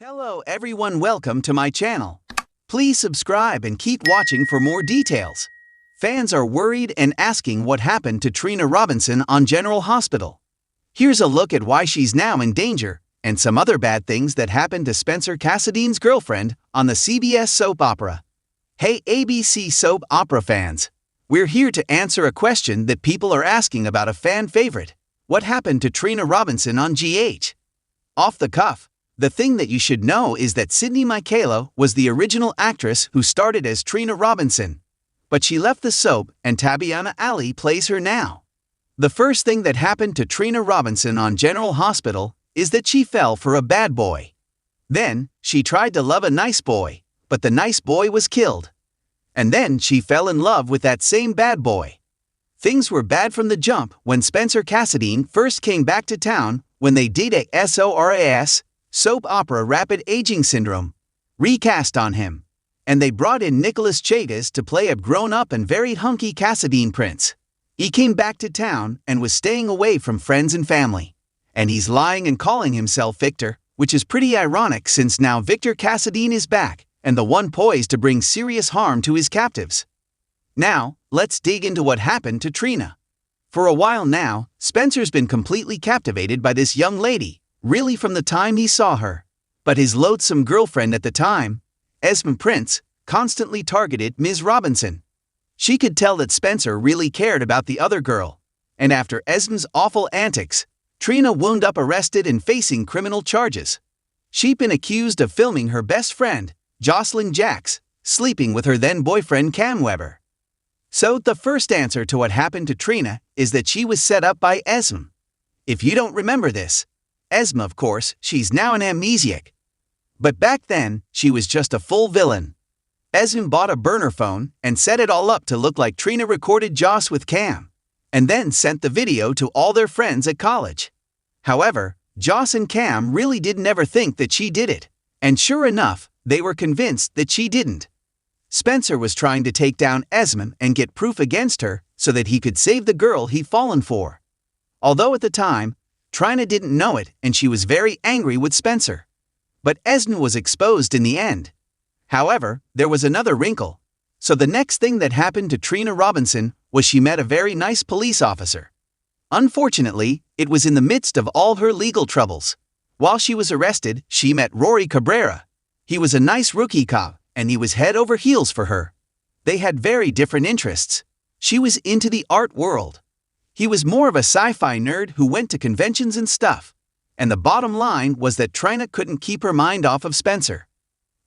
Hello everyone, welcome to my channel. Please subscribe and keep watching for more details. Fans are worried and asking what happened to Trina Robinson on General Hospital. Here's a look at why she's now in danger, and some other bad things that happened to Spencer Cassadine's girlfriend on the CBS soap opera. Hey ABC soap opera fans! We're here to answer a question that people are asking about a fan favorite. What happened to Trina Robinson on GH? Off the cuff, the thing that you should know is that Sydney Michaela was the original actress who started as Trina Robinson. But she left the soap and Tabyana Ali plays her now. The first thing that happened to Trina Robinson on General Hospital is that she fell for a bad boy. Then, she tried to love a nice boy, but the nice boy was killed. And then she fell in love with that same bad boy. Things were bad from the jump when Spencer Cassadine first came back to town when they did a SORAS, soap opera Rapid Aging Syndrome, recast on him. And they brought in Nicholas Chagas to play a grown-up and very hunky Cassadine prince. He came back to town and was staying away from friends and family. And he's lying and calling himself Victor, which is pretty ironic since now Victor Cassadine is back and the one poised to bring serious harm to his captives. Now, let's dig into what happened to Trina. For a while now, Spencer's been completely captivated by this young lady, really from the time he saw her. But his loathsome girlfriend at the time, Esme Prince, constantly targeted Ms. Robinson. She could tell that Spencer really cared about the other girl. And after Esme's awful antics, Trina wound up arrested and facing criminal charges. She'd been accused of filming her best friend, Jocelyn Jacks, sleeping with her then-boyfriend Cam Weber. So the first answer to what happened to Trina is that she was set up by Esme. If you don't remember this, Esme, of course, she's now an amnesiac. But back then, she was just a full villain. Esme bought a burner phone and set it all up to look like Trina recorded Joss with Cam, and then sent the video to all their friends at college. However, Joss and Cam really didn't ever think that she did it, and sure enough, they were convinced that she didn't. Spencer was trying to take down Esme and get proof against her so that he could save the girl he'd fallen for. Although at the time, Trina didn't know it and she was very angry with Spencer. But Esme was exposed in the end. However, there was another wrinkle. So the next thing that happened to Trina Robinson was she met a very nice police officer. Unfortunately, it was in the midst of all her legal troubles. While she was arrested, she met Rory Cabrera. He was a nice rookie cop, and he was head over heels for her. They had very different interests. She was into the art world. He was more of a sci-fi nerd who went to conventions and stuff. And the bottom line was that Trina couldn't keep her mind off of Spencer.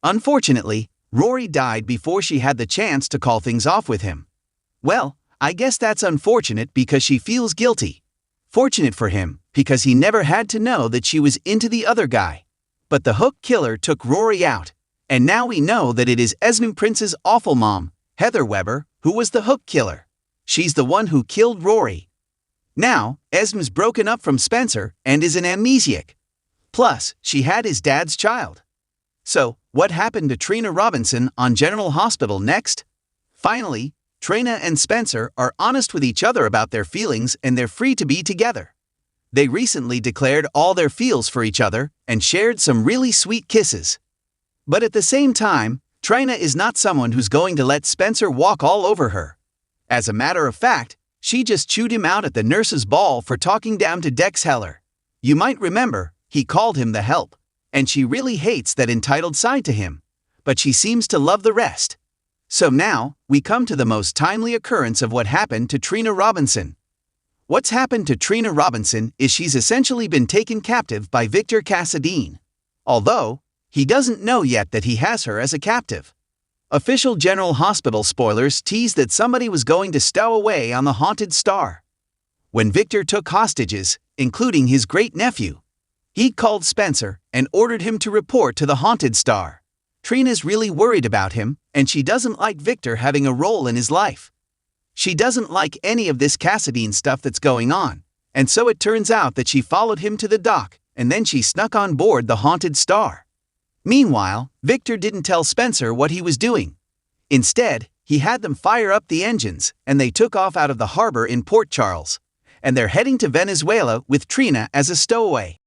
Unfortunately, Rory died before she had the chance to call things off with him. Well, I guess that's unfortunate because she feels guilty. Fortunate for him, because he never had to know that she was into the other guy. But the hook killer took Rory out, and now we know that it is Esme Prince's awful mom, Heather Weber, who was the hook killer. She's the one who killed Rory. Now, Esme's broken up from Spencer and is an amnesiac. Plus, she had his dad's child. So, what happened to Trina Robinson on General Hospital next? Finally, Trina and Spencer are honest with each other about their feelings and they're free to be together. They recently declared all their feels for each other and shared some really sweet kisses. But at the same time, Trina is not someone who's going to let Spencer walk all over her. As a matter of fact, she just chewed him out at the nurses' ball for talking down to Dex Heller. You might remember, he called him the help. And she really hates that entitled side to him. But she seems to love the rest. So now, we come to the most timely occurrence of what happened to Trina Robinson. What's happened to Trina Robinson is she's essentially been taken captive by Victor Cassadine. Although, he doesn't know yet that he has her as a captive. Official General Hospital spoilers teased that somebody was going to stow away on the Haunted Star. When Victor took hostages, including his great-nephew, he called Spencer and ordered him to report to the Haunted Star. Trina's really worried about him, and she doesn't like Victor having a role in his life. She doesn't like any of this Cassadine stuff that's going on, and so it turns out that she followed him to the dock, and then she snuck on board the Haunted Star. Meanwhile, Victor didn't tell Spencer what he was doing. Instead, he had them fire up the engines, and they took off out of the harbor in Port Charles. And they're heading to Venezuela with Trina as a stowaway.